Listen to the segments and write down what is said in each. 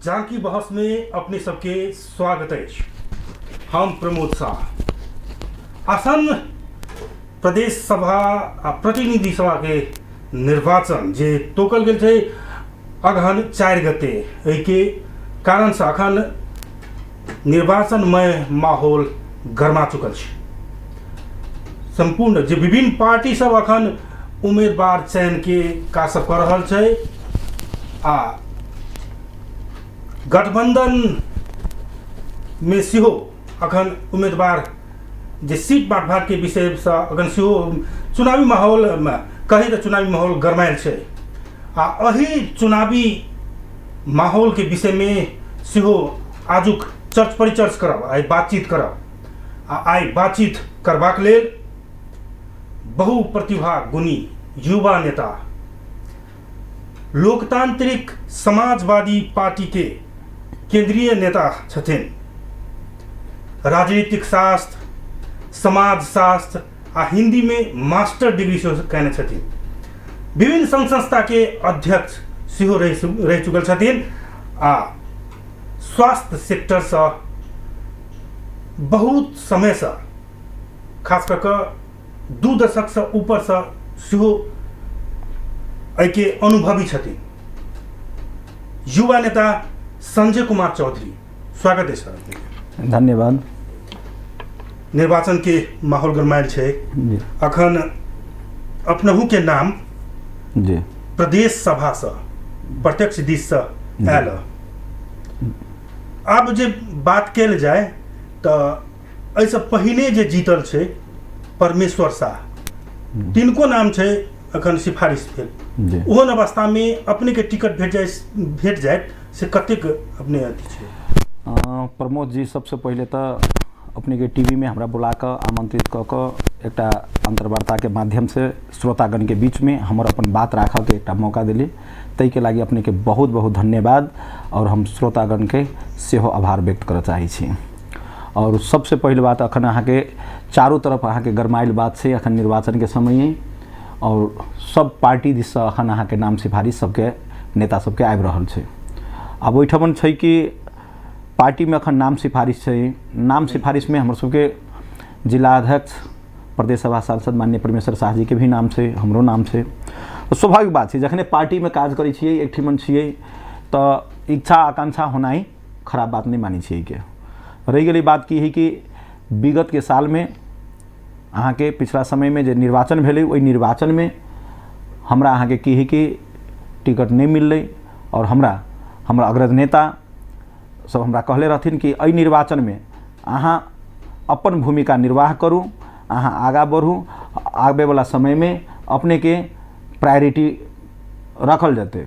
जानकी बहस में अपने सबके स्वागत है। हम प्रमोद शाह। आसन प्रदेश सभा आ प्रतिनिधि सभा के निर्वाचन जे तोकल गेल छै अगहन 4 गते, एहि के कारण से अखन निर्वाचनमय माहौल गरमा चुकल छै। संपूर्ण जे विभिन्न पार्टी सब अखन उम्मीदवार चयन के काज सब कर रहल छै आ गठबंधन में सेहो अखन उम्मीदवार जे सीट बाँट के विषय से अखन सेहो चुनावी माहौल में कही तो चुनावी माहौल गरमायल छै आ अही चुनावी माहौल के विषय में सेहो आजुक चर्च परिचर्च करब, आई बातचीत करब। आई बातचीत करबाक लेल बहु प्रतिभा गुणी युवा नेता लोकतांत्रिक समाजवादी पार्टी के केंद्रीय नेता छथिन, राजनीतिक शास्त्र, समाज शास्त्र आ हिंदी में मास्टर डिग्री से कहने छथिन। विभिन्न संघ संस्था के अध्यक्ष सेहो रह चुकल छथिन आ स्वास्थ्य सेक्टर से बहुत समय से खास करके 2 दशक से ऊपर से सेहो के अनुभवी छथिन। युवा नेता संजय कुमार चौधरी, स्वागत है सर। धन्यवाद। निर्वाचन के माहौल गरमायल छै, अखन अपनहु के नाम जी प्रदेश सभा से प्रत्यक्ष दिश से आयल। अब जे बात कल जाए तो ऐसे पहले जे जीतल छै परमेश्वर शाह, तिनको नाम छै अखन सिफारिश भेल। ओहन अवस्था में अपने के टिकट भेट जाए से कतेक अपने अथी छै? प्रमोद जी, सबसे पहले तो अपने के टीवी में हमरा बुला कर आमंत्रित क के एक अंतर्वार्ता के माध्यम से श्रोतागण के बीच में हमर अपन बात रख के एक मौका दिली, तै के लागी अपने के बहुत बहुत धन्यवाद और हम श्रोतागण के सेहो आभार व्यक्त कर चाहे छी। और सबसे पहले बात, अखन अहाँ के चारों तरफ अहाँ के गरमाइल बात से अखन निर्वाचन के समय और सब पार्टी दिस से अखन अहाँ के नाम सिफारिश सबके नेता सबके आबि रहल छै। अब ओहिठमन छै कि पार्टी में अखन नाम सिफारिश छै। नाम सिफारिश में हमर सबके जिला अध्यक्ष प्रदेश सभा सांसद माननीय परमेश्वर शाह जी के भी नाम छै, हमरो नाम छै। स्वाभाविक बात छै, जखने पार्टी में काज करै छियै, एकठिमन छियै तो इच्छा आकांक्षा होना ही खराब बात नहीं मानी छियै के। रही गई बात की है कि विगत के साल में अहाँ के पिछला समय में जो निर्वाचन भेलै, ओहि निर्वाचन में हमरा अहाँ के की है कि टिकट नहीं मिललै और हमरा अग्रज नेता सब हमरा कहले रहथिन कि एहि निर्वाचन में अहाँ अपन भूमिका निर्वाह करूँ, अहाँ आगा बढ़ू, आगे वाला समय में अपने के प्रायोरिटी रखल जाते।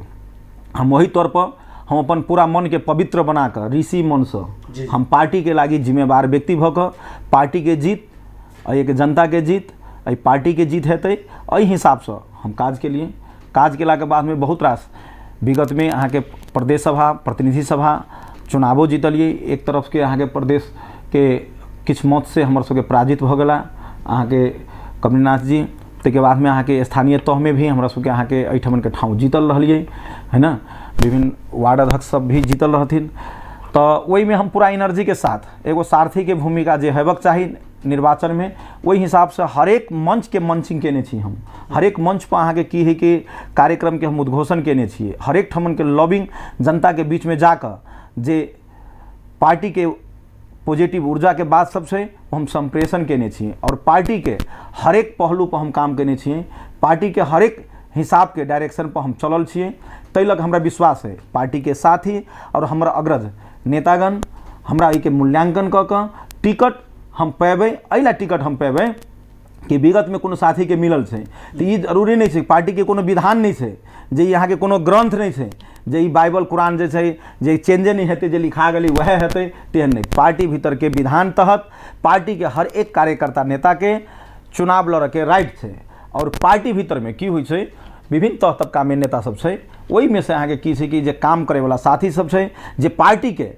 हम वही तौर पर हम अपन पूरा मन के पवित्र बनाकर ऋषि मन से हम पार्टी के लागी जिम्मेवार व्यक्ति भक पार्टी के जीत, एक जनता के जीत, पार्टी के जीत हेतै, एहि हिसाब से हम काज के लिए काज केला के बाद में बहुत रास विगत में अहाँ के प्रदेश सभा प्रतिनिधि सभा चुनावो जीतलिए। एक तरफ के अहाँ के प्रदेश के किछ मत से हमर सबके पराजित भ गेला अहाँ के कमलनाथ जी। तैके बाद में अहाँ के स्थानीय तह में भी हमरा सबके अहाँ के एहिठमन के ठाव जीतल रहलिए, है ना। विभिन्न वार्ड अध्यक्ष सब भी जीतल रहथिन। तो वही में हम पूरा एनर्जी के साथ एगो सारथी के भूमिका जे हेबाक चाही निर्वाचन में, वही हिसाब से हरेक मंच के मंचिंग केने छी। हम हरेक मंच पर अहाँ के की है कि कार्यक्रम के हम उद्घोषण केने छियै। हरेक ठमन के लॉबिंग जनता के बीच में जाकर जे पार्टी के पॉजिटिव ऊर्जा के बात सब छै हम संप्रेषण केने छियै और पार्टी के हरेक पहलू पर हम काम केने छियै। पार्टी के हरेक हिसाब के डायरेक्शन पर हम चलल छियै। तै लग हमरा विश्वास है पार्टी के साथी और हमरा अग्रज नेतागण हमरा ई के मूल्यांकन क के टिकट हम पेबै। अइला टिकट हम पेबै कि विगत में कोनो साथी के मिलल छै तो ई जरूरी नहीं छै, पार्टी के कोनो विधान नहीं छै जे यहाँ के कोनो ग्रंथ नहीं छै जे ई बाइबल कुरान जे छै जे चेंजे नहीं हेतै, जे लिखा गेलै वह हेतै, तेहन नहीं। पार्टी भीतर के विधान तहत पार्टी के हर एक कार्यकर्ता नेता के चुनाव लड़े के राइट छै और पार्टी भीतर में की होइ छै विभिन्न तह तबका में नेता सब छै, ओहि में से अहाँ के की छै कि जे काम करे वाला साथी सब छै जे पार्टी के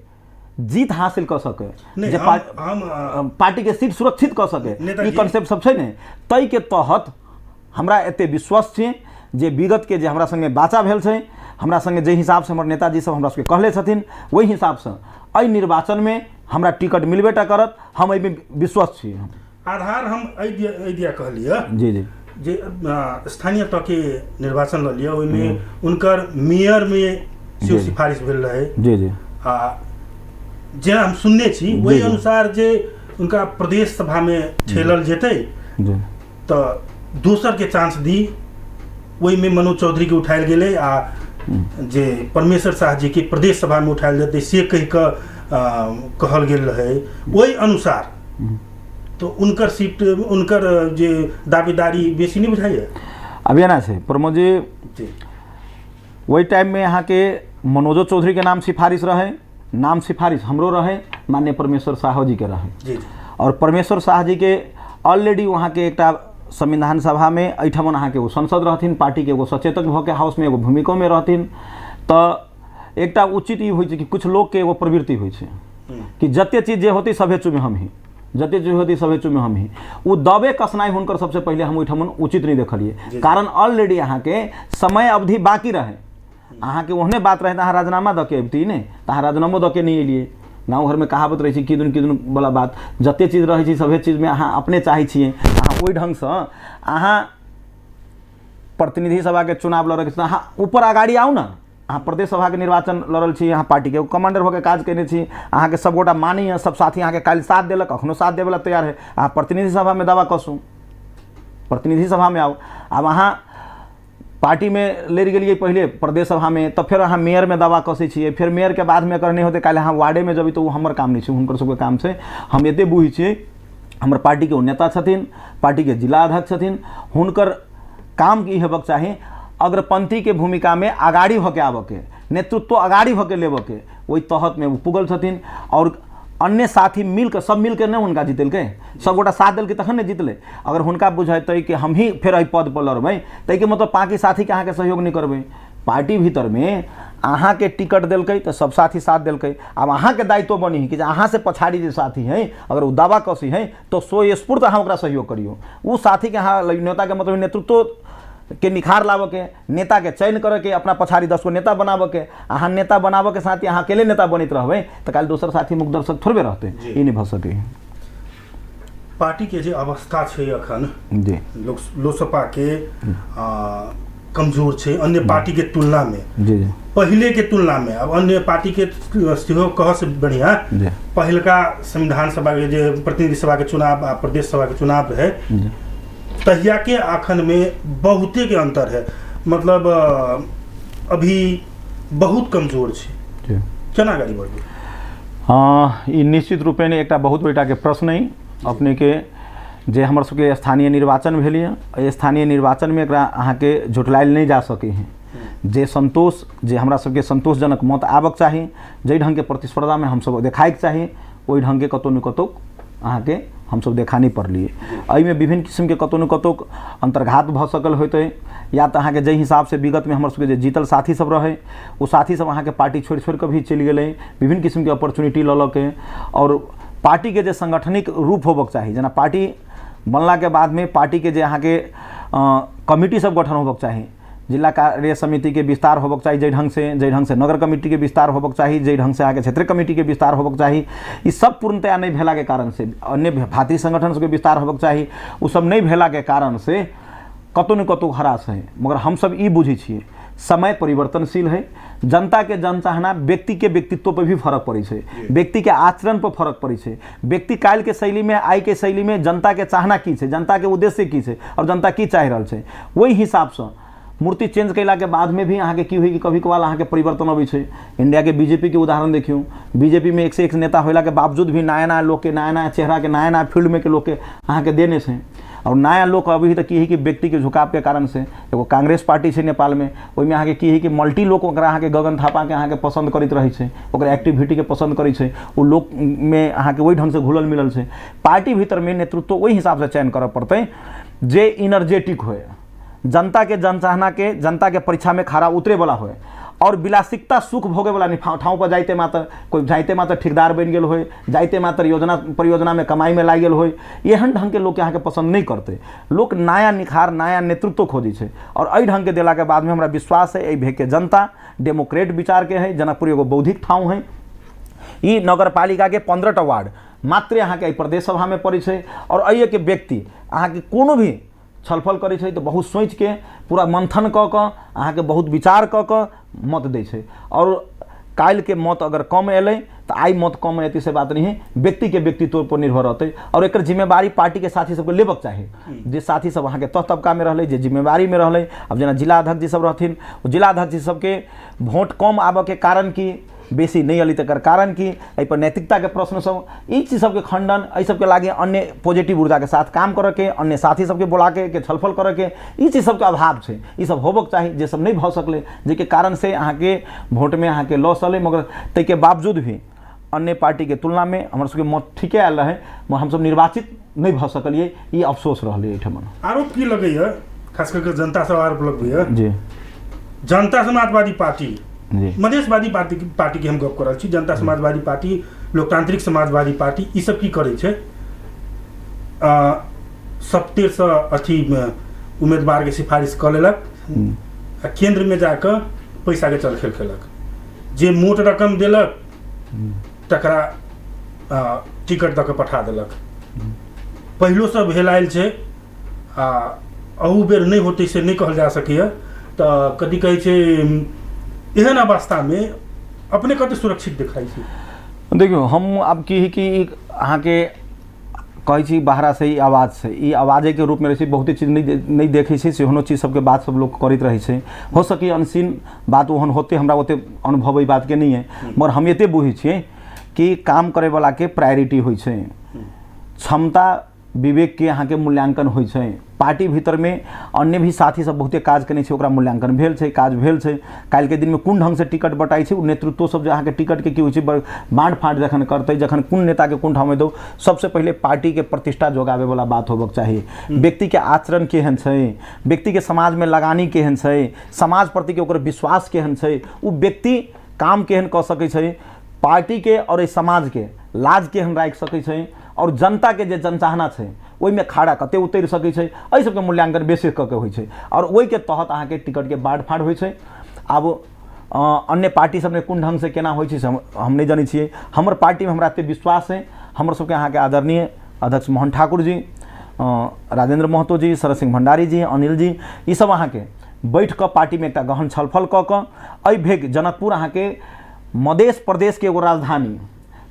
जीत हासिल कर सके, जे पार्टी के सीट सुरक्षित कर सके, ई कंसेप्ट सब छै ने। तै के तहत हमरा एते विश्वास छै जे विगत के जे हमरा संगे बाचा भेल छै, हमरा संगे जे हिसाब से हमर नेताजी सब हमरा सबके कहले छथिन ओहि हिसाब से एहि निर्वाचन में हमरा टिकट मिलबेटा करत। हम एहिमे विश्वास छी। आधार हम एहि दिया कहलिए जी जी जे स्थानीय तक के निर्वाचन ल लिया, ओहिमे उनकर मेयर में जी। सिफारिश भेल रहे। जी जी जे हम सुनने छी जी, वही जी। अनुसार जे उनका प्रदेश सभा में ठेलल जेतै जी तो दोसर के चांस दी, वही में मनोज चौधरी के उठायल गेलै आ जे परमेश्वर शाह जी के प्रदेश सभा में उठायल जेतै से कहि कऽ कहल गेल रहे। वही अनुसार तो उनकर सीट, उनकर जे दावेदारी बेसी नहीं बुझाइए। अब एना छै प्रमोद जी, वही टाइम में यहाँ के मनोजो चौधरी के नाम सिफारिश रहे, नाम सिफारिश हमरो रहे, माननीय परमेश्वर शाह जी के रहे। जी। और परमेश्वर शाह जी के ऑलरेडी वहाँ के एक संविधान सभा में एठमन अहाँ के वो संसद रहथिन, पार्टी के एगो सचेतक भ के हाउस में एगो भूमिका में रहथिन। तो एक उचित ई होइ छै कि कुछ लोग के एगो प्रवृत्ति होइ छै कि जते चीज जे होती सभे चुमे हम ही, जते चीज होती सभे चुमे हम ही, वो दबे कसनाई हुनकर सबसे पहले हम ओठमन उचित नहीं देखलिए। कारण ऑलरेडी अहाँ के समय अवधि बाकी रहे, अहाँ के ओहने बात रहे अहाँ राजीनामा दऽ के अबती ने, तो अहाँ राजीनामो दऽ के नहीं एलिए। गाँव घर में कहावत रहे किदुन वाला बात, जते चीज रहे छी सभे चीज में अहाँ अपने चाहे छिए, अहाँ ओहि ढंग से अहाँ प्रतिनिधि सभा के चुनाव लड़े के अहाँ ऊपर अगाड़ी आउ ना। अहाँ प्रदेश सभा के निर्वाचन लड़ल छी, अहाँ पार्टी के कमांडर होकर काज केने छी, अहाँ के सब गोटा मानी है, सब साथी अहाँ के काल्हि साथ देलक, अखनो साथ देवे ला तैयार है। अहाँ प्रतिनिधि सभा में दावा कसू, प्रतिनिधि सभा में आउ। अब अहाँ पार्टी में लड़ गए पहले प्रदेश सभा में, तो फिर अहाँ मेयर में दावा कसै छिए, फिर मेयर के बाद में करने होते काल्हि अहाँ वार्डे में जब, तो वो हमर काम नहीं छै, हुनकर सबके काम छै। हम एते बुझै छिए हमर पार्टी के नेता छथिन, पार्टी के जिला अध्यक्ष छथिन, हुनकर काम की हेबाक चाही अग्रपंथी के भूमिका में आगाड़ी होके आबऽ के, नेतृत्व आगाड़ी होके लेबऽ के, वही तहत में वो पुगल छथिन। और अन्य साथी मिलकर सब मिलकर नहीं हुनका जीतलकै, सब गोटा साथ दिलकै तखन ने जीतलै। अगर हुनका बुझेतै कि हम ही फिर एहि पद पर लड़बै तै के मतलब बाकी साथी के अहाँ के सहयोग नहीं करबै। पार्टी भीतर में अहाँ के टिकट दिलकै तो सब साथी साथ दिलकै। अब अहाँ के दायित्व बनी कि अहाँ से पछाड़ी जो साथी है अगर वो दावा कसी है तो स्वस्फूर्त अहाँ ओकरा सहयोग करियो। वो साथी के अहाँ नेता के मतलब नेतृत्व के निखार लाबऽ के, नेता के चयन करे के, अपना पछाड़ी 10 गो नेता बनाबऽ के। अहाँ नेता बनाबऽ के साथ अहाँ अकेले नेता बनैत रहबै तो काल्हि दोसर साथी मुख दर्शक थोड़बे रहते, ई नहीं भऽ सकै। पार्टी के जे अवस्था छै अखन जी, लोकसभा के कमजोर छै अन्य पार्टी के तुलना में। जी जी पहले के तुलना में अब अन्य पार्टी के सेहो कह से बढ़िया पहलका संविधान सभा के जे प्रतिनिधि सभा के चुनाव आ प्रदेश सभा के चुनाव है तहिया के आखन में बहुते के अंतर है, मतलब अभी बहुत कमजोर छै। केना गाड़ी बढ़बे? हाँ, ई निश्चित रूपे ने एक बहुत बेटा के प्रश्न है अपने के जे हमर सबके स्थानीय निर्वाचन भेलै। स्थानीय निर्वाचन में एकरा अहाँ के झुटलायल नहीं जा सके हैं। जे संतोष जे हमरा सबके संतोषजनक मत आबक चाही, जै ढंग के प्रतिस्पर्धा में हम सब देखाइक चाही, ओहि ढंग के कतौ न कतौ अहाँ के हम सब देखा नहीं पड़लिए। एहिमे विभिन्न किस्म के कतौ न कतौ अंतर्घात भ सकल होते, या तो अहाँ के जे हिसाब से विगत में हमर सबके जे जीतल साथी सब रहे वो साथी सब अहाँ के पार्टी छोड़ के भी चलि गेलै, विभिन्न किस्म के अपॉर्चुनिटी लऽ के। और पार्टी के जे संगठनिक रूप होबक चाही, जेना पार्टी बनला के बाद में पार्टी के जे अहाँ के कमिटी सब गठन होबक चाही, जिला कार्य समिति के विस्तार होबक चाही जै ढंग से नगर कमिटी के विस्तार होबक चाही, जै ढंग से आगे क्षेत्रीय कमिटी के विस्तार होबक चाही। ई सब पूर्णतया नहीं भेला के कारण से, अन्य भातृ संगठन के विस्तार होबक चाही, वो सब नहीं भेला के कारण से कतौ न कतौ हरास है। मगर हम सब ई बुझे छिए समय परिवर्तनशील है, जनता के जनचाहना व्यक्ति के व्यक्तित्व पर भी फर्क पड़े छै, व्यक्ति के आचरण पर फर्क पड़े छै। व्यक्ति काल्हि के शैली में आइ के शैली में जनता के चाहना की छै, जनता के उद्देश्य की छै और जनता की चाह रहल छै, वही हिसाब से मूर्ति चेंज कैला के बाद में भी अहाँ के की हुई कि कभी कभार अहाँ के परिवर्तन अबै छै। इंडिया के बीजेपी के उदाहरण देखियो, बीजेपी में 1 से 1 नेता होला के बावजूद भी नया नया लोग के, नया नया चेहरा के, नया नया फील्ड में के लोग के अहाँ के देने से। और नया लोग अभी तक की है कि व्यक्ति के झुकाव के कारण से एगो कांग्रेस पार्टी है नेपाल में, ओहिमे अहाँ के की है कि मल्टी लोग ओकरा अहाँ के गगन थापा के अहाँ के पसंद करैत रहे छै, ओकरा एक्टिविटी के पसंद करै छै, वो लोग में अहाँ के वही ढंग से घुलल मिलल छै। पार्टी भीतर में नेतृत्व वही हिसाब से चयन करऽ पड़तै जे इनर्जेटिक होए, जनता के जनचाहना के, जनता के परीक्षा में खड़ा उतरे वाला होए। और विलासिकता सुख भोगे वाला ठाउँ पर जाइते मात्र कोई जाइते मात्र ठेकेदार बन गेल होय, जाइते मात्र योजना परियोजना में कमाई में लागि गेल होय, एहन ढंग के लोग यहाँ के पसंद नहीं करते। लोग नया निखार नया नेतृत्व खोजी है और एहि ढंग के दिला के बाद में हमरा विश्वास है भेग के जनता डेमोक्रेट विचार के है। जनकपुर एगो बौद्धिक ठाउँ है। ई नगर पालिका के 15टा वार्ड मात्र यहाँ के प्रदेश सभा में पड़े छै और अइए के व्यक्ति अहाँ के कोनो भी छलफल करे छै तो बहुत सोच के पूरा मंथन क के अहाँ के बहुत विचार क के मत दे छै और काल के मत अगर कम एलै तो आई मत कम एती से बात नहीं है, व्यक्ति के व्यक्तित्व पर निर्भर रहते और एक जिम्मेवारी पार्टी के साथी सबके लेबक चाही। जे साथी सब अहाँ के तह तबका में रहले, जे जिम्मेवारी में रहले, अब जेना जिला अध्यक्ष जी सब रहथिन, जिला अध्यक्ष जी सबके वोट कम आबऽ के कारण की बेसी नहीं अली तकर कारण की एहि पर नैतिकता के प्रश्न सब, ई चीज सबके खंडन, एहि सबके लागे अन्य पॉजिटिव ऊर्जा के साथ काम करे के, अन्य साथी सबके बुला के छलफल करे के, ई चीज सबके अभाव है। ई सब होबक चाही, जे सब नहीं भ सकले, जेके कारण से अहाँ के वोट में अहाँ के लॉस अले, मगर तै के बावजूद भी अन्य पार्टी के तुलना में हमर सबके मत ठीके आयल रहे, मगर हम सब निर्वाचित नहीं भ सकलिए, ई अफसोस रहले। एहिठमन आरोप की लगैया खास करके जनता से आरोप लगैया जी जनता समाजवादी पार्टी जी मधेशवादी पार्टी के हम गप कर रहल छी, जनता समाजवादी पार्टी, लोकतांत्रिक समाजवादी पार्टी, ई सब की करे छै, 70 अथी उम्मीदवार के सिफारिश कर लेलक, केंद्र में जाकर पैसा के चलखेल केलक, जे मोट रकम देलक तकरा टिकट दऽ के पठा देलक। पहिलो से भेल आयल छै, अहू बेर नहीं होते से नहीं कहल जा सकैया। तऽ कथी कहै छै, एहन अवस्था में अपने कते सुरक्षित दिखाई छै? देखियो हम अब की कि अहाँ के कहै छी बाहरा से ही आवाज से, ई आवाजे के रूप में रहे बहुते चीज नहीं देखे छै, सेहनो चीज सबके बात सब लोग करते रहे छै। हो सके अनसीन बात ओहन होते, हमरा ओते अनुभव ई बात के नहीं है, मगर हम एते बुझे छियै कि काम करे वाला के प्रायोरिटी होइ छै, क्षमता विवेक के अहाँ के मूल्यांकन होइ छै। पार्टी भीतर में अन्य भी साथी सब बहुते काज केने छै, ओकरा मूल्यांकन भेल छै, काज भेल छै। काल के दिन में कोन ढंग से टिकट बटाई छै, नेतृत्व सब जे अहाँ के टिकट के की होइ छै बाँट फाँट जखन करते, जखन कोन नेता के कोन ठाम में दो, सबसे पहले पार्टी के प्रतिष्ठा जोगावे वाला बात होबक चाहिए। व्यक्ति के आचरण केहन छै, व्यक्ति के समाज में लगानी केहन छै, समाज प्रति के ओकर विश्वास केहन छै, उ व्यक्ति काम केहन कऽ सकै छै, पार्टी के और समाज के लाज केहन राखि सकै छै, और जनता के जे जनचाहना छै ओहि में खाड़ा कते उतर सकै छै, एहि सबके मूल्यांकन बेसिस कऽ के होइ छै और ओहि के तहत अहाँ के टिकट के बाँट फाँट होइ छै। आब अन्य पार्टी सब में कोन ढंग से केना होइ छै हम नहीं जानै छियै। हमर पार्टी में हमरा एते विश्वास है, हमर सबके अहाँ के आदरणीय अध्यक्ष मोहन ठाकुर जी, राजेंद्र महतो जी, शरद सिंह भंडारी जी, अनिल जी, ई सब अहाँ के बैठ के पार्टी में एकटा गहन छलफल कऽ के एहि भेग जनकपुर अहाँ के मधेश प्रदेश के एगो राजधानी,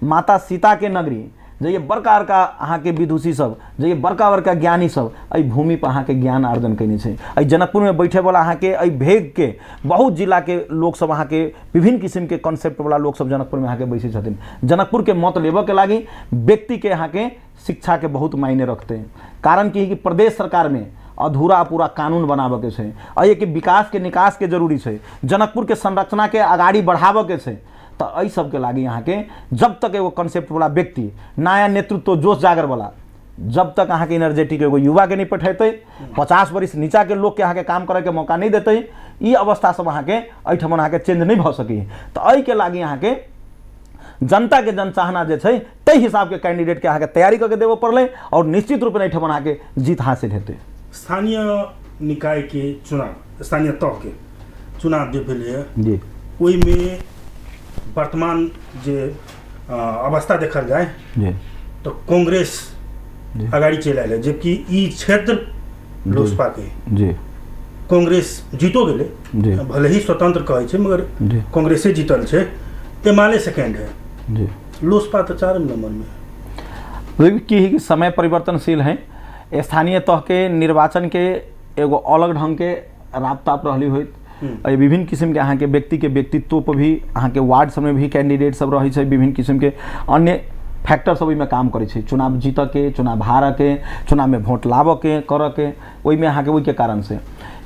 माता सीता के नगरी, जे बड़का बड़का अहाँ के विदुषी सब, जे बड़का बड़का ज्ञानी सब एहि भूमि पर अहाँ के ज्ञान अर्जन कैने छै। एहि जनकपुर में बैठे वाला अहाँ के एहि भेग के बहुत जिला के लोग सब, अहाँ के विभिन्न किस्म के कॉन्सेप्ट वाला लोग सब जनकपुर में अहाँ के बैसे छथिन। जनकपुर के मत लेबऽ के लागी व्यक्ति के अहाँ के शिक्षा के बहुत मायने रखते हैं। कारण की प्रदेश सरकार में अधूरा पूरा कानून बनाबऽ के छै, एहि के विकास के निकास के जरूरी छै, जनकपुर के संरचना के आगाड़ी बढ़ाबऽ के छै। तो एहि सबके लागी यहाँ के जब तक एगो कॉन्सेप्ट वाला व्यक्ति, नया नेतृत्व जोश जागर वाला, जब तक अहाँ के एनर्जेटिक एगो युवा के नहीं पठेते, 50 वर्ष नीचा के लोग के अहाँ के काम करे के मौका नहीं देते, ई अवस्था सब अहाँ के एहिठमन अहाँ के चेंज नहीं भ सकी। तो एहि के लागी अहाँ के जनता के जनचाहना जे छै ताहि हिसाब के कैंडिडेट के अहाँ के तैयारी करके देवो पड़ले और निश्चित रूप में एहिठमन अहाँ के जीत हासिल हेतै। स्थानीय निकाय के चुनाव, स्थानीय तह के चुनाव जे भेलै जी, ओहि में वर्तमान जे अवस्था देखल जाए जी, तो कांग्रेस अगाड़ी चल आयल है, जबकि ई क्षेत्र लोजपा के जी, कांग्रेस जीतो गेले, भले ही स्वतंत्र कहे छै मगर कांग्रेसे जीतल छै, एमाले सेकेंड है जी, लोजपा तो 4 नंबर में है। कि समय परिवर्तनशील है, स्थानीय तह के निर्वाचन के एगो अलग ढंग के राबताप रहली होइत, विभिन्न किस्म के अहाँ के व्यक्ति के व्यक्तित्व पर भी अहाँ के वार्ड सब में भी कैंडिडेट सब रहे छै, विभिन्न किस्म के अन्य फैक्टर सब में काम करे छै, चुनाव जीत के, चुनाव हार के, चुनाव में वोट लाभ के कर के, ओहि में अहाँ के ओहि के कारण से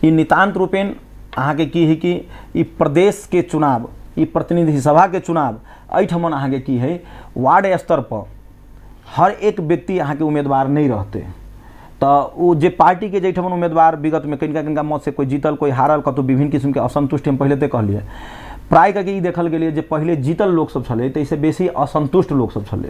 ई नितान्त रूपेण अहाँ के की है कि ई प्रदेश के चुनाव, ई प्रतिनिधि सभा के चुनाव एहिठमन अहाँ के की है वार्ड स्तर पर हर एक व्यक्ति अहाँ के उम्मीदवार नहीं रहते। तो वो जे पार्टी के जैठमन उम्मीदवार विगत में कनिका कनिका मत से कोई जीतल, कोई हारल, कतौ विभिन्न किस्म के असंतुष्टि हम पहले तो कहलिए, प्राय करके ई देखल गेलै जे पहिले जीतल लोक सब छलै ताहिसँ बेसी असंतुष्ट लोक सब छलै।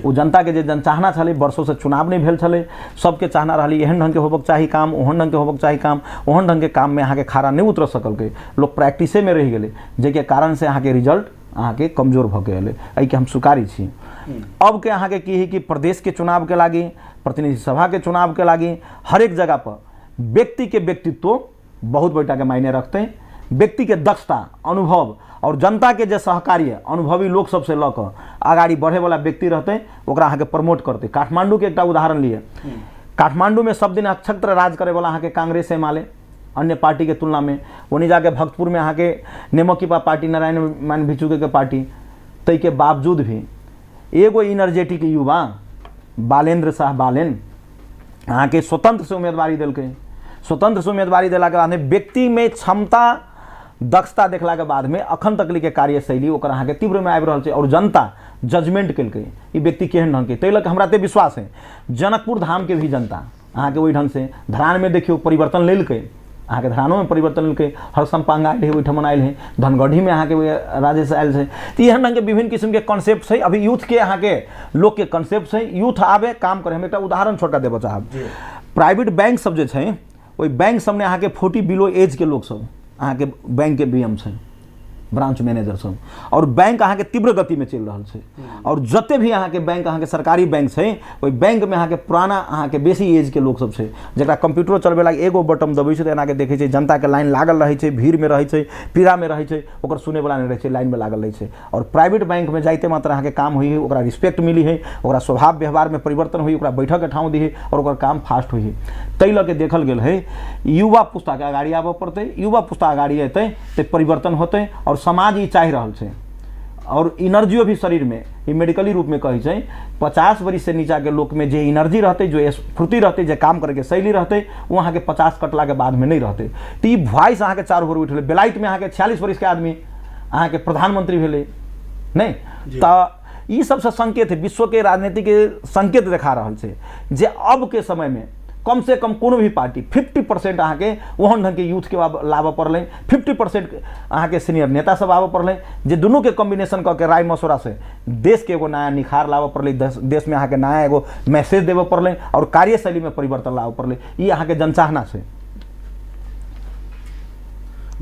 ओ जनता के जे जनचाहना छलै, वर्षों से चुनाव नहीं भेल छलै, सबके चाहना रहलै एहन ढंग के होबक चाही काम, ओहन ढंग के होबक चाही काम, ओहन ढंग के काम में अहाँ के खड़ा नहीं उतर सकलकै, लोग प्रैक्टिसे में रह गेलै, जेके कारण से अहाँ के रिजल्ट अहाँ के कमजोर भ गेलै। एहि के हम स्वीकारी छी। अब के अहाँ के की है कि प्रदेश के चुनाव के लागी, प्रतिनिधि सभा के चुनाव के लागी हर एक जगह पर व्यक्ति के व्यक्तित्व बहुत बड़ा के मायने रखते हैं। व्यक्ति के दक्षता, अनुभव और जनता के जो सहकार्य अनुभवी लोग सबसे लऽ कऽ आगाड़ी बढ़े वाला व्यक्ति रहते, ओकरा अहाँ के प्रमोट करते। काठमांडू के एक उदाहरण लिए, काठमांडू में सब दिन अक्षत्र राज करे वाला अहाँ के कांग्रेस एमाले अन्य पार्टी के तुलना में, वहीं जाके भक्तपुर में अहाँ के नेमोकीपा पार्टी, नारायण मान भिचुके के पार्टी, तई के बावजूद भी एगो इनर्जेटिक युवा बालेंद्र शाह बालेन अहाँ के स्वतंत्र से उम्मीदवारी दिलकै। स्वतंत्र से उम्मीदवारी दिला के बाद में व्यक्ति में क्षमता दक्षता देखला के बाद में अखन तकली के कार्यशैली ओकर अहाँ के तीव्र में आबि रहल छै और जनता जजमेंट केलकै ई व्यक्ति केहन ढंग के। ताहि लऽ कऽ हमरा ते विश्वास है जनकपुर धाम के भी जनता अहाँ के ओहि ढंग से धरान में देखियो परिवर्तन लेलकै, अहाँ के धरानो में परिवर्तन लेलकै, हरसम पांगा आयल है, ओहिठाम आयल है, धनगढ़ी में अहाँ के राजेश आयल है। तो एहन ढंग के विभिन्न किस्म के कॉन्सेप्ट है। अभी यूथ के अहाँ के लोग के कॉन्सेप्ट है, यूथ आवे काम करे। हम एक उदाहरण छोटा देबऽ चाहब। प्राइवेट बैंक सब जे छै, ओहि बैंक सब में अहाँ के 40 बिलो एज के लोग सब अहाँ के बैंक के बीएम छै, ब्रांच मैनेजर सब, और बैंक अहाँ के तीव्र गति में चल रहा है। और जते भी अहाँ के बैंक अहाँ के सरकारी बैंक है, ओहि बैंक में अहाँ के पुराना अहाँ के बेसी एज के लोग सब है, जरा कंप्यूटर चलबे लागी एगो बटन दबे छै तो एना के देखे छै जनता के लाइन लागल रहे छै, भीड़ में रहे छै, पीड़ा में रहे छै, ओकर सुने वाला नहीं रहे छै, लाइन में लागल रहे छै। और प्राइवेट बैंक में जाते मात्र अहाँ के काम हुई है, ओकरा रिस्पेक्ट मिली है, ओकरा स्वभाव व्यवहार में परिवर्तन हुई, ओकरा बैठक के ठाव दी है और ओकर काम फास्ट हुई है। ताहि लऽ के देखल गेल है युवा पुस्ता के अगाड़ी आबऽ पड़तै, युवा पुस्ता अगाड़ी अतै तो परिवर्तन होतै और समाज ई चाहि रहल छै। और एनर्जियो भी शरीर में ई मेडिकली रूप में कहै छै 50 वर्ष से नीचा के लोग में जे एनर्जी रहते, जो स्फूर्ति रहते, जो काम करे के शैली रहते, वो अहाँ के 50 कटला के बाद में नहीं रहते। तो ई वॉइस अहाँ के चारों ओर उठले। बेलायत में अहाँ के 46 वर्ष के आदमी अहाँ के प्रधानमंत्री भेले नहीं, तो ई सबसे संकेत है, विश्व के राजनीति के संकेत देखा रहल छै जे अब के समय में कम से कम कोनो भी पार्टी 50% अहाँ के ओहन ढंग के यूथ के लाबऽ पड़लै, 50% अहाँ के सीनियर नेता सब आबऽ पड़लै, जे दुनू के कॉम्बिनेशन कऽ के राय मशवरा से देश के एगो नया निखार लाबऽ पड़लै, देश में अहाँ के नया एगो मैसेज देबऽ पड़लै और कार्यशैली में परिवर्तन लाबऽ पड़लै। ई अहाँ के जनचाहना से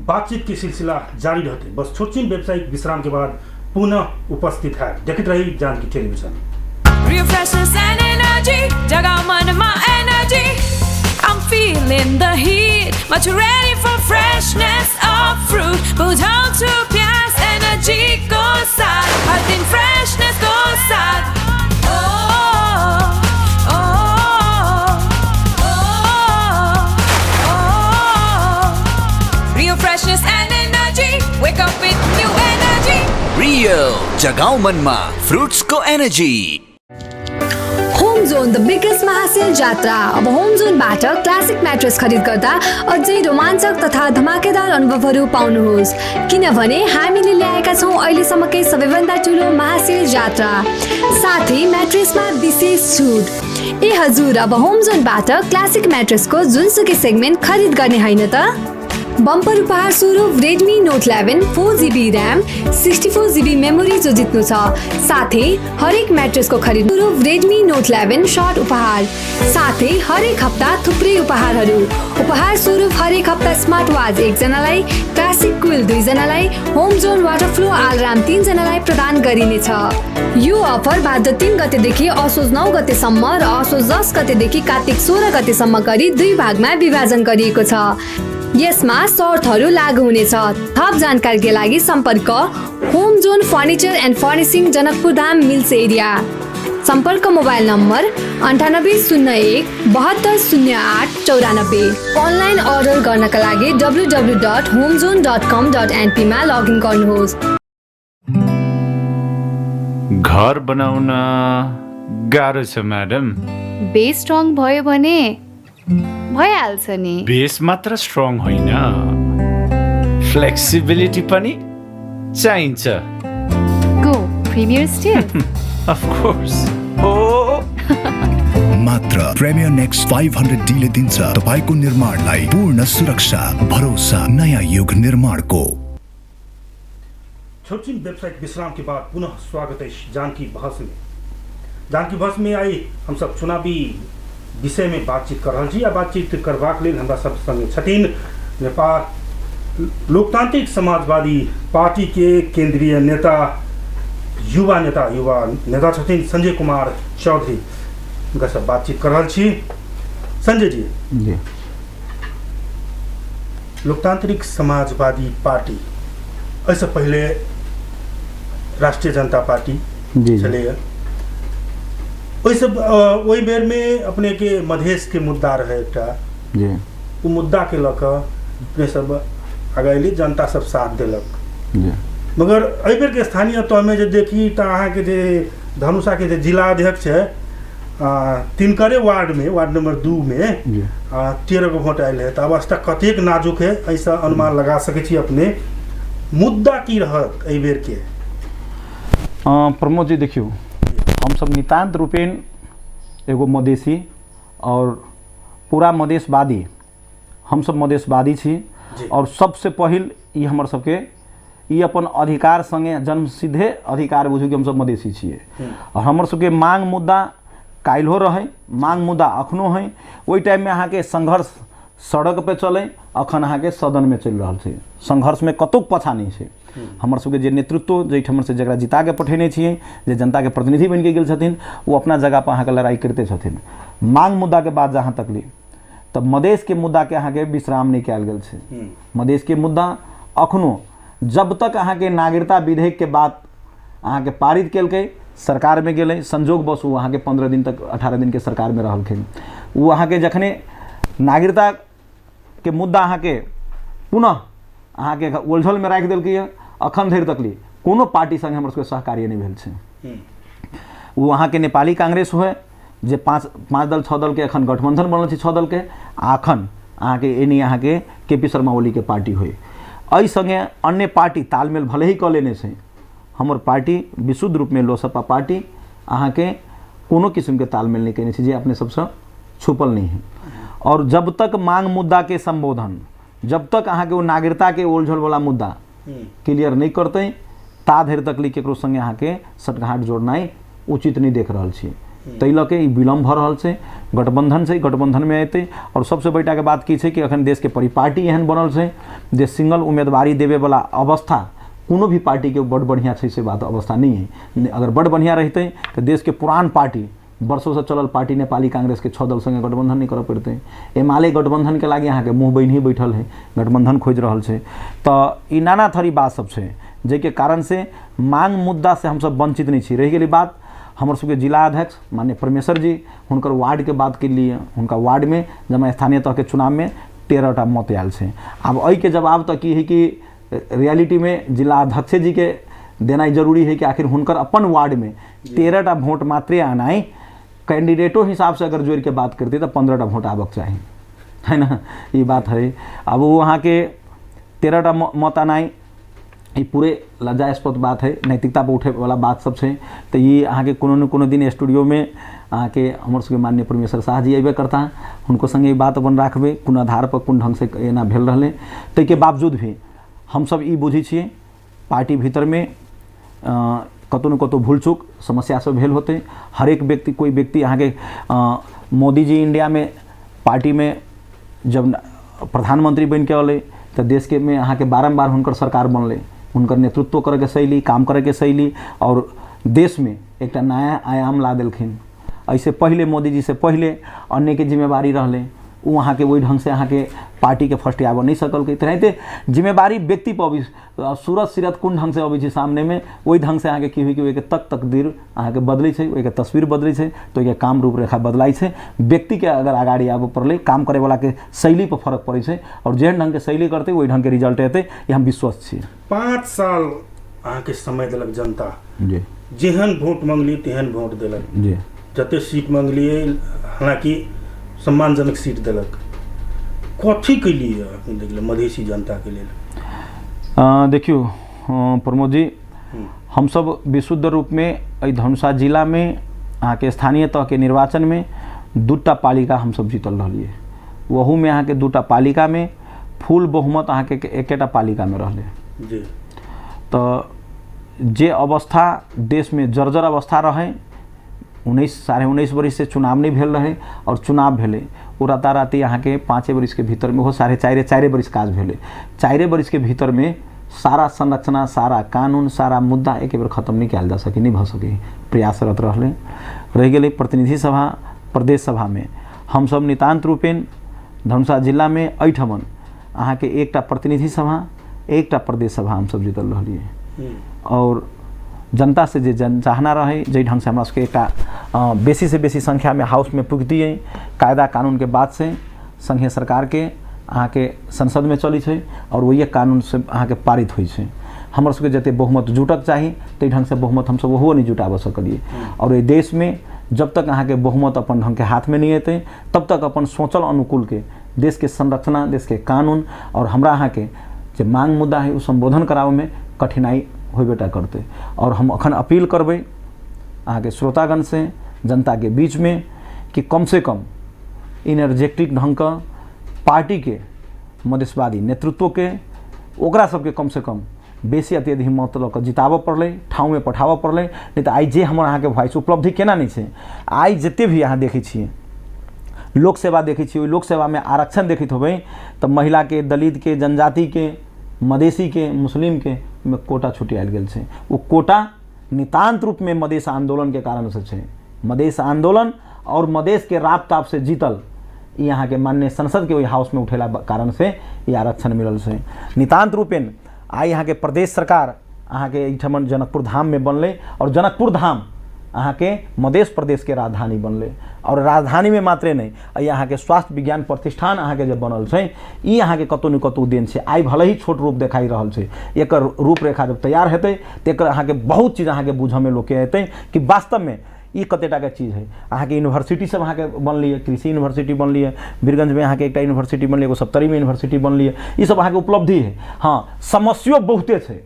बातचीत की सिलसिला जारी रहते। बस छोटी व्यावसायिक विश्राम के बाद पुनः उपस्थित है। देखते रहिए Janaki television. Real freshness and energy, jagaw man my energy. I'm feeling the heat, much ready for freshness of fruit. Put on to pias, energy go sad, hot in freshness go sad. Oh, oh, oh, oh. Real freshness and energy, wake up with new energy. Real jagaw man ma fruits ko energy. Home zone the biggest महासेल जात्रा। अब होम जोनबाट classic mattress खरिद गर्दा अझै रोमाञ्चक तथा धमाकेदार अनुभवहरू पाउनुहोस्, किनभने हामीले ल्याएका छौँ अहिलेसम्मकै सबैभन्दा ठुलो महासेल जात्रा, साथै म्याट्रेसमा विशेष छुट। ए हजुर, अब होम जोनबाट क्लासिक म्याट्रेसको जुनसुकै सेगमेन्ट खरिद गर्ने होइन त। बम्पर उपहार स्वरूप Redmi Note 11 4GB RAM 64GB memory जो जित्नु छ, साथै हरेक म्याट्रेसको खरिद स्वरूप Redmi Note 11 सर्ट उपहार, साथै हरेक हप्ता थुप्रै उपहारहरू। उपहार स्वरूप हरेक हप्ता स्मार्ट वाच 1 जनालाई, क्लासिक क्विल 2 जनालाई, home zone water flow alarm 3 जनालाई प्रदान गरिनेछ। यो अफर भाद्र 3 गतेदेखि असोज 9 गतेसम्म र असोज 10 गतेदेखि कार्तिक 16 गतेसम्म गरी 2 भागमा विभाजन गरिएको छ। यसमा शर्तहरू लागू हुनेछ। थप जानकारीका लागि सम्पर्क home zone furniture end furnishing, Janakpur Dham mills area. सम्पर्क मोबाइल नम्बर 9801 7208 94। अनलाइन अर्डर गर्नका लागि www.homezone.com.np मा लगइन गर्नुहोस्। घर बनाउन गाह्रो छ म्याडम। बेस स्ट्रङ भयो भने भइहाल्छ नि। बेस मात्र स्ट्रङ होइन, फ्लेक्सिबिलिटी पनि चाहिन्छ। गो प्रिमियर स्टिल। Of course. हो मात्र प्रिमियर नेक्स्ट 500D ले दिन्छ तपाईको निर्माणलाई पूर्ण सुरक्षा, भरोसा, नयाँ युग निर्माणको। छोटी वेबसाइट विश्राम के बाद पुनः स्वागत है जानकी बहस में। जानकी बहस में आई हम सब चुनावी विषय में बातचीत कर रही आ बातचीत करबाक लेल हमरा सब संगे छथिन नेपाल लोकतांत्रिक समाजवादी पार्टी के केंद्रीय नेता युवा नेता छथिन संजय कुमार चौधरी। उनका सब बातचीत कर रही छी। संजय जी, लोकतांत्रिक समाजवादी पार्टी ऐसे पहले राष्ट्रीय जनता पार्टी चलेगा, वही बेर में अपने के मधेश के मुद्दा रहे एक वो मुद्दा के लक अपने सब अगैली जनता सब साथ दिलक। मगर एहि बेर के स्थानीय तौर में जो देखी तो अहाँ के जे धनुषा के जे जिला अध्यक्ष है तिनकरे वार्ड नंबर 2 में 13 गो वोट आयल है। तो अवस्था कतेक नाजुक है ऐसा अनुमान लगा सके छी अपने। मुद्दा की रहत एहि बेर के? प्रमोद जी देखियो, हम सब नितांत रूपेण एगो मधेसी और पूरा मधेशवादी, हम सब मधेशवादी छी। और सबसे पहिल ई हमर सबके ई अपन अधिकार संगे जन्म सिद्धे अधिकार बुझू कि हम सब मधेसी छिए। और हमर सबके मांग मुद्दा काल्हो रहे, मांग मुद्दा अखनो है। वही टाइम में अहाँ के संघर्ष सड़क पे चले, अखन अहाँ के सदन में चल रहा है। संघर्ष में कतुक पछा नहीं है। हमर सबके जे नेतृत्व जैठमर से जकरा जिता के पठेने छिए, जे जनता के प्रतिनिधि बन के गेल छथिन, वो अपना जगह पर अहाँ के लड़ाई करते छथिन। मांग मुद्दा के बाद जहाँ तक ली तब मधेश के मुद्दा के अहाँ के विश्राम नहीं कयल गेल छै। मधेश के मुद्दा अखनो जब तक अहाँ के नागरिकता विधेयक के बात अहाँ के पारित केलकै, सरकार में गेलै, संजोग बस वो अहाँ के 15 दिन तक 18 दिन के सरकार में रहलखिन। वो अहाँ के जखने नागरिकता के मुद्दा अहाँ के पुनः अहाँ के उलझल में राखि देलकै, अखन धरि तक ली कोनो पार्टी संगे हमर सबके सहकार्य नहीं भेल छै। वो अहाँ के नेपाली कांग्रेस हुए जे 5 दल 6 दल के अखन गठबंधन बनल छै 6 दल के, अखन अहाँ के एनी अहाँ के केपी शर्मा ओली के पार्टी हुए। एहि संगे अन्य पार्टी तालमेल भले ही कऽ लेने छै। हमर पार्टी विशुद्ध रूप में लोसपा पार्टी अहाँ के कोनो किस्म के तालमेल नहीं केने छै, जे अपने सबसे छुपल नहीं है। और जब तक मांग मुद्दा के संबोधन, जब तक अहाँ के वो नागरिकता के उलझल वाला मुद्दा क्लियर नहीं करते, ता धरि तक ली केकरो संगे अहाँ के सटघाट जोड़नाई उचित नहीं देख रहा छी। तै लऽ के विलम्ब भ रहल छै। गठबंधन छै, गठबंधन में अयतै। और सबसे बड़का के बात की छै कि अखन देश के परिपाटी एहन बनल छै जे सिंगल उम्मीदवारी देवे वाला अवस्था कोनो भी पार्टी के बड़ बढ़िया छै, से बात अवस्था नहीं है। अगर बड़ बढ़िया रहते तो देश के पुरान पार्टी, वर्षों से चलल पार्टी नेपाली कांग्रेस के 6 दल संगे गठबंधन नहीं कर पड़ते। एमाले गठबंधन के लागे अहाँ के मुँह बनि ही बैठल है, गठबंधन खोज रहल छै। तो ई नाना थरी बात सब छै जेके कारण से मांग मुद्दा से हम सब वंचित नहीं छी। रह गेली बात हमर सबके जिला अध्यक्ष माननीय परमेश्वर जी, हुनकर वार्ड के बात के लिए हुनका वार्ड में जब स्थानीय तह के चुनाव में 13टा मत आयल छै। अब एहि के जवाब तक की है कि रियलिटी में जिला अध्यक्ष जी के देना जरूरी है कि आखिर हुनकर अपन वार्ड में 13टा वोट मात्रे आनाई, कैंडिडेटों हिसाब से अगर जोड़ के बात करते तो 15टा वोट आबक चाहिए, है ना, ये बात है। अब वो वहाँ के 13टा मत आनाई ये पूरे लज्जास्पद बात है, नैतिकता पर उठे वाला बात सब है। तो ये अहाँ के कोनो न कोनो दिन स्टूडियो में अहाँ के हमर सबके माननीय परमेश्वर शाह जी अबे करता, उनको संगे बात अपन राखबे कोन आधार पर कोन ढंग से एना भेल रहले। तै के बावजूद भी हम सब ई बुझी छिए पार्टी भीतर में कतौ न कतौ भूल चूक समस्या सब भेल होते। हर एक व्यक्ति, कोई व्यक्ति अहाँ के मोदी जी इंडिया में पार्टी में जब प्रधानमंत्री बन के अले तो देश के में अहाँ के बारम्बार हुनकर सरकार बनले, हुनकर नेतृत्व करे के शैली, काम करे के शैली और देश में एक नया आयाम ला देलखिन। ऐसे पहले मोदी जी से पहले अन्य के जिम्मेवारी रहले, वो वहाँ के वही ढंग से अहाँ के पार्टी के फर्स्ट आब नहीं सकल के। तरहते जिम्मेवारी व्यक्ति पर अभी सूरत सीरत कोन ढंग से अभी छै सामने में, वही ढंग से अहाँ के की हुई कि तक तकदीर अहाँ के बदलै छै, ओहि के तस्वीर बदलै छै, तो ये काम रूपरेखा बदलाई छै। व्यक्ति के अगर आगाड़ी आबे पड़ले, काम करे वाला के शैली पर फर्क पड़े छै और जेहन ढंग के शैली करते वही ढंग के रिजल्ट एते, ये हम विश्वास छी। 5 साल अहाँ के समय देलक जनता जी, जेहन वोट मंगली तेहन वोट देलक जी, जते सीट मंगलिए हालांकि सम्मानजनक सीट देलक। कथी के लिए अपने देखले मधेसी जनता के लिए? देखियो प्रमोद जी, हम सब विशुद्ध रूप में धनुषा जिला में अहाँ के स्थानीय तह के निर्वाचन में 2टा पालिका हम सब जीतल रहिए। वहू में अहाँ के 2टा पालिका में फुल बहुमत अहाँ के 1टा पालिका में रहले। जी, तो जे अवस्था देश में जर्जर अवस्था रहे 19 वर्ष से चुनाव नहीं भेल रहे और चुनाव भेले वो राताराती यहाँ के 5 वर्ष के भीतर में वो 4.5 वर्ष काज भेले 4 वर्ष के भीतर में सारा संरचना सारा कानून सारा मुद्दा एक बेर खत्म नहीं कल जा सके नहीं भ सके प्रयासरत रहले रह गए प्रतिनिधि सभा प्रदेश सभा में हम सब नितान्त रूपेण धनुषा जिला में अठमन अहाँ के एकटा प्रतिनिधि सभा एकटा प्रदेश सभा हम सब जीतल रहिए और जनता से जे जनचाहना रहे जै ढंग से हमरा सबके एकटा बेसी से बेसी संख्या में हाउस में पुगतिए कायदा कानून के बाद से संघीय सरकार के अहाँ के संसद में चली है और वही कानून से अहाँ के पारित हुई है हमर सबके जते बहुमत जुटक चाहिए तै ढंग से बहुमत हम सब ओहो नहीं जुटाब सकलिए और ये देश में जब तक अहाँ के बहुमत अपन ढंग के हाथ में नहीं अतै तब तक अपन सोचल अनुकूल के देश के संरचना देश के कानून और हमरा अहाँ के जे मांग मुद्दा है उ संबोधन करावे में कठिनाई होबेटा करते और हम अखन अपील करबै अहाँ के श्रोतागण से जनता के बीच में कि कम से कम इनर्जेटिक ढंग का पार्टी के मधेशवादी नेतृत्व के ओकरा सबके कम से कम बेसी अत्यधिक हिम्मत लऽ कऽ जिताबऽ पड़लै ठाउँ में पठाबऽ पड़लै नहीं तो आई जे हमर अहाँ के वॉइस उपलब्धि केना नहीं छै आई जते भी अहाँ देखै छियै लोक सेवा देखै छियै ओहि लोक सेवा में आरक्षण देखैत होबै तऽ महिला के दलित के जनजाति के मधेसी के मुस्लिम के में कोटा छुटियाल गेल छै वो कोटा नितान्त रूप में मधेश आंदोलन के कारण से छै मधेश आंदोलन और मधेश के राप ताप से जीतल यहाँ के माननीय संसद के वही हाउस में उठेला कारण से ये आरक्षण मिलल से नितान्त रूपेण आई यहाँ के प्रदेश सरकार अहाँ के एठमन जनकपुर धाम में बनले और जनकपुर धाम अहाँ के मधेश प्रदेश के राजधानी बनले और राजधानी में मात्रे नहीं यहाँ के स्वास्थ्य विज्ञान प्रतिष्ठान अहाँ के जे बनल छै ई अहाँ के कतौ न कतौ देन छै आई भले ही छोट रूप देखाई रहल छै एकर रूपरेखा जब तैयार हेतै त एकर अहाँ के बहुत चीज अहाँ के बुझ में लोक के एतै कि वास्तव में ई कतेटा के चीज है अहाँ के यूनिवर्सिटी सब अहाँ के बनली है कृषि यूनिवर्सिटी बनली है बीरगंज में अहाँ के एकटा यूनिवर्सिटी बनली है एगो सप्तरी में यूनिवर्सिटी बनली है ई सब अहाँ के उपलब्धि है हाँ समस्या बहुते छै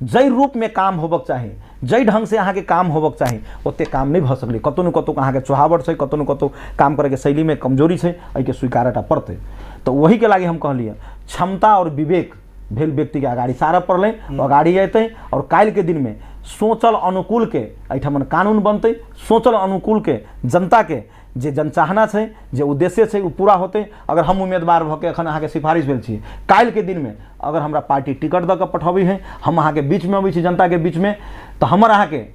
जै रूप में काम होबक चाही जै ढंग से अहाँ के काम होबक चाही ओते काम नहीं भ सकले कतौ न कतौ अहाँ के चोहावट छै कतौ न कतौ काम करे के शैली में कमजोरी छै एहि के स्वीकारटा पड़ते तो वही के लागी हम कहलिए क्षमता और विवेक भेल व्यक्ति के आगाड़ी सारऽ पड़लै अगाड़ी अयतै और काल्हि के दिन में सोचल अनुकूल के एठमन कानून बनते सोचल अनुकूल के जनता के जे जनचाहना छै जे उद्देश्य छै वो पूरा होते अगर हम उम्मीदवार भऽ के अखन अहाँ के सिफारिश भेल छी काल्हि के दिन में अगर हमरा पार्टी टिकट दऽ कऽ पठबै है हम अहाँ के बीच में अबै छी जनता के बीच में तो हमर अहाँ के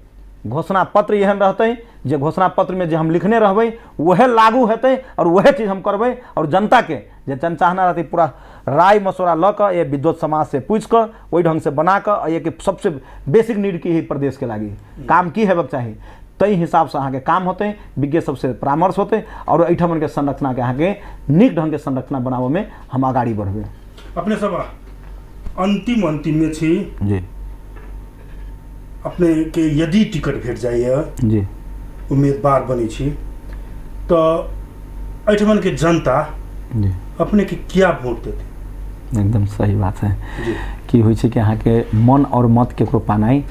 घोषणा पत्र एहन रहते जे घोषणा पत्र में जे हम लिखने रहबै वह लागू हेतै और वह चीज हम करबै और जनता के जे जनचाहना रहते पूरा राय मशवरा लऽ कऽ ये विद्वत समाज से पूछ कऽ ओहि ढंग से बना कऽ ये के सबसे बेसिक नीड की है प्रदेश के लागी काम की हेबाक चाही तई हिसाब से अहाँ के काम होते विज्ञ सबसे परामर्श होते और एठमन के संरचना के अहाँ के नीक ढंग के संरचना बनाबे में हम आगाड़ी बढ़बे अपने सब अंतिम में छी जी अपने के यदि टिकट भेट जाइए जी उम्मीदवार बनी छी तो एठमन के जनता जी अपने के क्या वोट देते एकदम सही बात है जी कि होइ छै कि अहाँ के मन और मत केकरो पानाई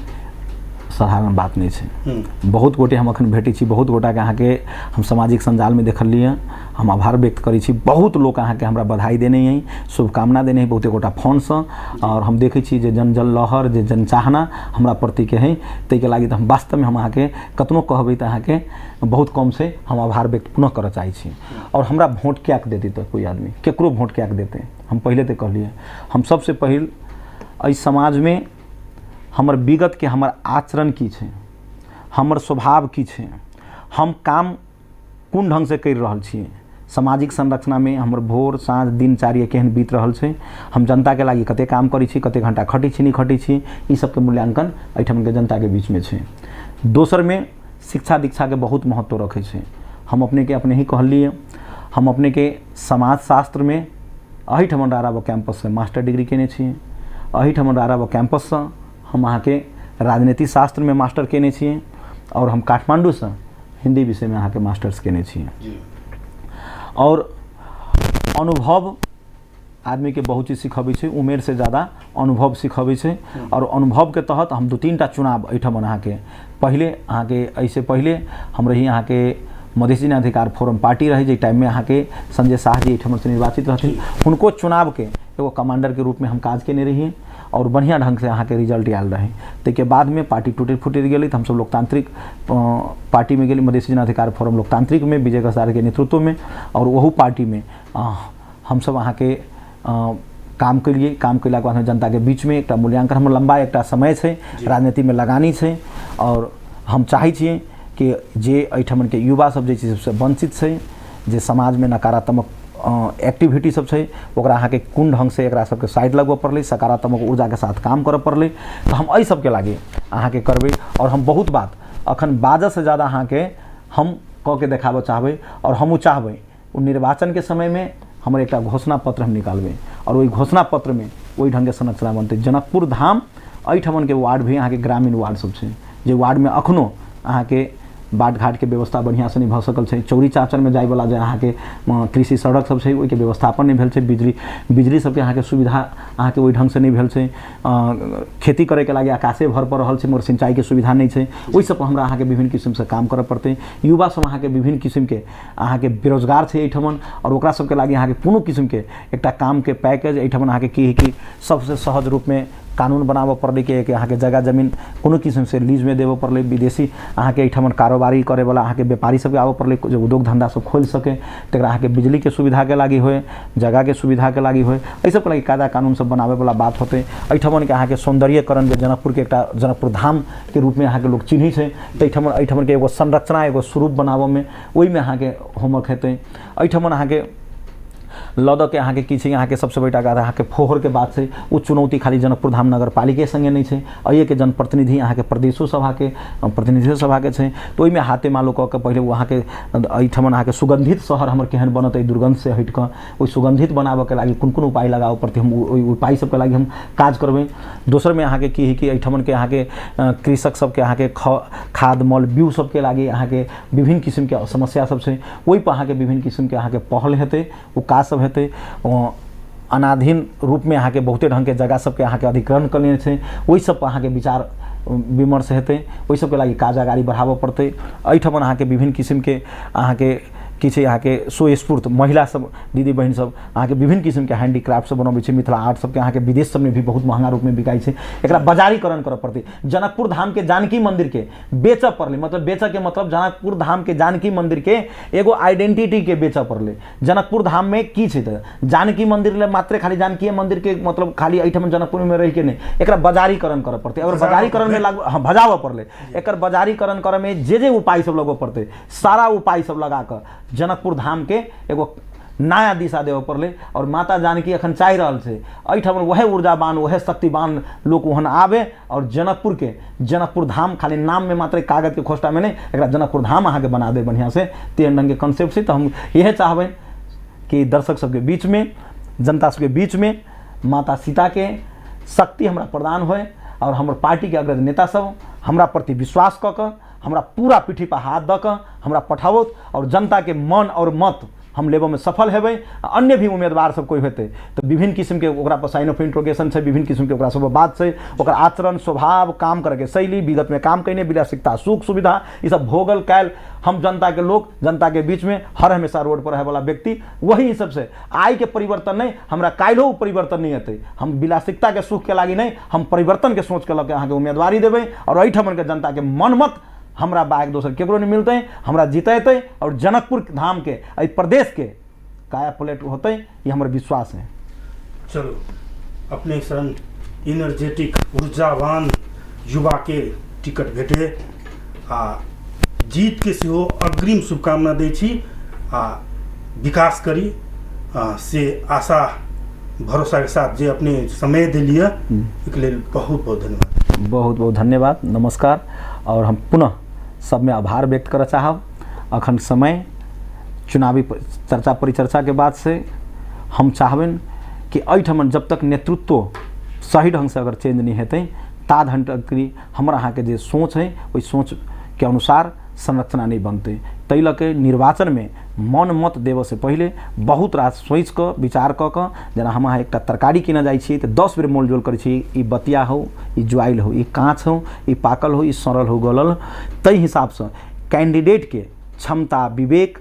साधारण बात नहीं है बहुत गोटे हम अखन भेटे छी बहुत गोटा के अहाँ के हम सामाजिक संजाल में देखलिए हम आभार व्यक्त करै छी बहुत लोग अहाँ के हमरा बधाई देने हैं शुभकामना देने हैं बहुते गोटा फोन से और हम देखे छी जे जन लहर जे जनचाहना हमरा प्रति के है तै के लागी तो हम वास्तव में हम अहाँ के कतनो कहबै तो अहाँ के बहुत कम से हम आभार व्यक्त पुनः करऽ चाहै छी और हमरा वोट क्या देते तो कोई आदमी केकरो वोट क्या देते हम पहले तो कहलिए हम सबसे पहिल एहि समाज में हमर विगत के हमर आचरण की छै हमर स्वभाव की छै हम काम कोन ढंग से कर रहल छियै सामाजिक संरचना में हमर भोर साँझ दिनचर्या केहन बीत रहल छै हम जनता के लागी कते काम करै छी कते घंटा खटै छी नहीं खटै छी ई सब के मूल्यांकन एठम के जनता के बीच में छै दोसर में शिक्षा दीक्षा के बहुत महत्व रखे छै हम अपने ही कहलिए हम अपने के समाज शास्त्र में एहिठमन राराबो कैंपस से मास्टर डिग्री केने छी एहिठमन राराबो कैंपस से हम अहाँ के राजनीति शास्त्र में मास्टर केने छिए और हम काठमांडू से हिंदी विषय में अहाँ के मास्टर्स केने छिए और अनुभव आदमी के बहुत चीज सिखबै छै उमेर से ज़्यादा अनुभव सिखबै छै और अनुभव के तहत हम 2-3टा चुनाव एठमन अहाँ के पहले अहाँ के ऐसे पहले हम रही अहाँ के मधेसी अधिकार फोरम पार्टी रही जे टाइम में अहाँ के संजय शाह जी एठमन से निर्वाचित रहथिन उनको चुनाव के एगो कमांडर के रूप में हम काज केने रहिए और बढ़िया ढंग से अहाँ के रिजल्ट आयल रहे। ताहि के बाद में पार्टी टूटे फूटे गेली तो हम सब लोकतांत्रिक पार्टी में गेली, मधेसी जन अधिकार फोरम लोकतांत्रिक में विजय कसार के नेतृत्व में, और वहू पार्टी में हम सब अहाँ के काम के लिए काम कैला के बाद जनता के बीच में एक मूल्यांकन हम लंबा एक समय है राजनीति में लगानी है। और हम चाहे छिए कि जे एठमन के युवा सब जे सबसे वंचित है, जे समाज में नकारात्मक एक्टिविटी सब है, ओकरा अहाँ के कोन ढंग से एकरा सबके साइड लगबऽ पड़लै, सकारात्मक ऊर्जा के साथ काम करऽ पड़लै। तो हम एहि सबके लागे अहाँ के करबै। और हम बहुत बात अखन बाजऽ से ज़्यादा अहाँ के हम कऽ के देखाबऽ चाहबै, और हमहूँ चाहबै ओ निर्वाचन के समय में हमर एक घोषणा पत्र हम निकालबै, और वही घोषणा पत्र में वही ढंग के संरचना बनतै। जनकपुर धाम एठमन के वार्ड भी अहाँ के ग्रामीण वार्ड सब छै, जे वार्ड में अखनो अहाँ के बाट घाट के व्यवस्था बढ़िया से नहीं भऽ सकल छै। चौरी चाचर में जाय वाला जे अहाँ के कृषि सड़क सब छै ओहिके व्यवस्थापन नहीं भेल छै। बिजली सबके अहाँ के सुविधा अहाँ के ओहि ढंग से नहीं भेल छै। खेती करे के लागे आकाशे भर पर रहल छै, मगर सिंचाई के सुविधा नहीं छै। ओहि सब पर हमरा अहाँ के विभिन्न किस्म से काम करऽ पड़तै। युवा सब अहाँ के विभिन्न किस्म के अहाँ के बेरोजगार छै एठमन, और ओकरा सबके लागे अहाँ के कोनो किस्म के एकटा काम के पैकेज एठमन अहाँ के कि सबसे सहज रूप में कानून बनाबऽ पड़लै कि अहाँ के जगह जमीन कोनो किस्म से लीज में देबऽ पड़लै। विदेशी अहाँ के एठमन कारोबारी करे वाला अहाँ के व्यापारी सबके आबऽ पड़लै, जो उद्योग धंधा सब खोल सके, तकरा अहाँ के बिजली के सुविधा के लागी होय, जगह के सुविधा के लागी होय, एहि सब के लागी कायदा कानून सब बनाबे वाला बात होते। एठमन के अहाँ के सौंदर्यकरण जे जनकपुर के एकटा जनकपुर धाम के रूप में अहाँ के लोग चिन्है छै, तो एठमन के एगो संरचना एगो स्वरूप बनाबऽ में ओहि में अहाँ के होमवर्क हेतै। एठमन अहाँ के लदऽ के अहाँ के की छै, अहाँ के सबसे बड़का अहाँ के फोहर के बात छै। ओ चुनौती खाली जनकपुर धाम नगर पालिका संगे नहीं छै, अइए के जनप्रतिनिधि अहाँ के प्रदेशो सभा के प्रतिनिधि सभा के छै। तो ओहि में हाथे मालो कऽ के पहले वहाँ के एठमन अहाँ के सुगंधित शहर हमर केहन बनत, दुर्गंध से हटि कऽ ओहि सुगंधित बनाबऽ के लागी कोन उपाय लगाबऽ पड़तै, हम ओहि उपाय सबके लागी हम काज करबै। दोसर में अहाँ के की है कि एठमन के अहाँ के कृषक सबके अहाँ के खाद मल बीउ सबके लागी अहाँ के विभिन्न किस्म के समस्या सब छै, ओहि पर अहाँ के विभिन्न किस्म के अहाँ के पहल हेतै, ओ काज सब हेतै। अनाधीन रूप में अहाँ के बहुते ढंग के जगह सबके अहाँ के अधिग्रहण करने छै, ओहि सब पर अहाँ के विचार विमर्श हेतै, ओहि सबके लागी काज अगाड़ी बढ़ाबऽ पड़तै। एठमन अहाँ के विभिन्न किस्म के अहाँ के की छै अहाँ के स्वस्फूर्त महिला सब दीदी बहन सब अहाँ के विभिन्न किस्म के हैंडीक्राफ्ट सब बनबै छै, मिथिला आर्ट सबके अहाँ के विदेश सब में भी बहुत महंगा रूप में बिकाई छै। एकरा बाजारीकरण करऽ पड़तै। जनकपुर धाम के जानकी मंदिर के बेचऽ पड़लै, मतलब बेचऽ के मतलब जनकपुर धाम के जानकी मंदिर के एगो आइडेंटिटी के बेचऽ पड़लै। जनकपुर धाम में की छै त जानकी मंदिर ले मात्र खाली जानकी मंदिर के मतलब खाली एठमन जनकपुर में रह के नहीं, एकरा बाजारीकरण करऽ पड़तै। अगर बाजारीकरण में भजाबऽ पड़लै, एकर बाजारीकरण करऽ में जे उपाय सब लगबऽ पड़तै, सारा उपाय सब लगा कऽ जनकपुर धाम के एगो नया दिशा देवऽ पड़लै। और माता जानकी अखन चाहि रहल छै एठमन वह ऊर्जावान वह शक्तिवान लोग वहन आवे, और जनकपुर के जनकपुर धाम खाली नाम में मात्र कागज के खोस्टा में नहीं, एकरा जनकपुर धाम अहाँ के बना दे बढ़िया से। तीन रंग के कॉन्सेप्ट से तो हम यह चाहबै कि दर्शक सबके बीच में जनता सबके बीच में माता सीता के शक्ति हमरा प्रदान होय, और हमर पार्टी के अग्रज नेता सब हमरा प्रति विश्वास कऽ कऽ हमरा पूरा पीठी पर हाथ दऽ कऽ हमरा पठाओत, और जनता के मन और मत हम लेबऽ में सफल हेबै। अन्य भी उम्मीदवार सब कोई हेतै तो विभिन्न किस्म के ओकरा पर साइन ऑफ इंट्रोगेशन छै, विभिन्न किस्म के ओकरा सब बात छै, ओकर आचरण स्वभाव काम करे के शैली विगत में काम कयने विलासिकता सुख सुविधा ई सब भोगल कैल हम जनता के लोग जनता के बीच में हर हमेशा रोड पर रहे वाला व्यक्ति वही सबसे आय के परिवर्तन नहीं, हमरा काल्हो परिवर्तन नहीं हेतै। हम विलासिकता के सुख के लागी नहीं, हम परिवर्तन के सोच के लऽ के अहाँ के उम्मीदवारी देबै, और एहिठमन के जनता के मन मत हमरा बाइक दोसर केकरो नहीं मिलते, हमरा जीतेतै, और जनकपुर धाम के एहि प्रदेश के काया पलट होते, ये हमारे विश्वास है। चलो अपने सन एनर्जेटिक ऊर्जावान युवा के टिकट भेटे आ जीत के सेहो अग्रिम शुभकामना दै छी आ विकास करी से आशा भरोसा के साथ जे अपने समय दिलिए एक लेल बहुत बहुत धन्यवाद। बहुत बहुत धन्यवाद, नमस्कार। और हम पुनः सब में आभार व्यक्त करना चाहब। अखन समय चुनावी चर्चा परिचर्चा के बाद से हम चाहबन कि एठमन जब तक नेतृत्व सही ढंग से अगर चेंज नहीं हेतै ता धन तक हमरा अहाँ के जे सोच है वही सोच के अनुसार संरचना नहीं बनते। तै लके निर्वाचन में मन मत देव से पहले बहुत रात सोच कर विचार क जना हम एक तरकारी किन जाइ छी तो 10 बेर मोलजोल कर ई बतिया हो ई जुआइल हो ई काँच हो ई पाकल हो ई सड़ल हो गलल। तै हिसाब से कैंडिडेट के क्षमता विवेक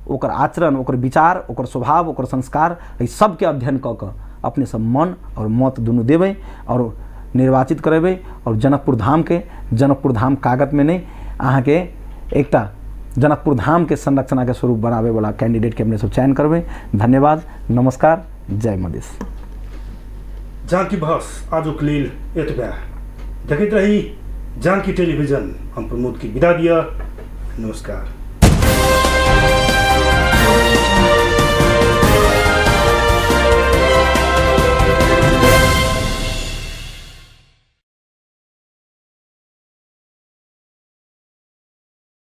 ओकर आचरण ओकर विचार ओकर स्वभाव ओकर संस्कार ई सब के अध्ययन क अपने सब मन और मत दुनू देबै और निर्वाचित करेबै और जनकपुर धाम कागज में नहीं अहाँ के एकटा जनकपुर धाम के संरचना के स्वरूप बनावे वाला कैंडिडेट के अपने सब चयन करबै। धन्यवाद, नमस्कार, जय मधेश। जानकी बहस आजुक लेल एतबा। देखैत रही जानकी टेलीविजन। हम प्रमोद की विदा दिया। नमस्कार।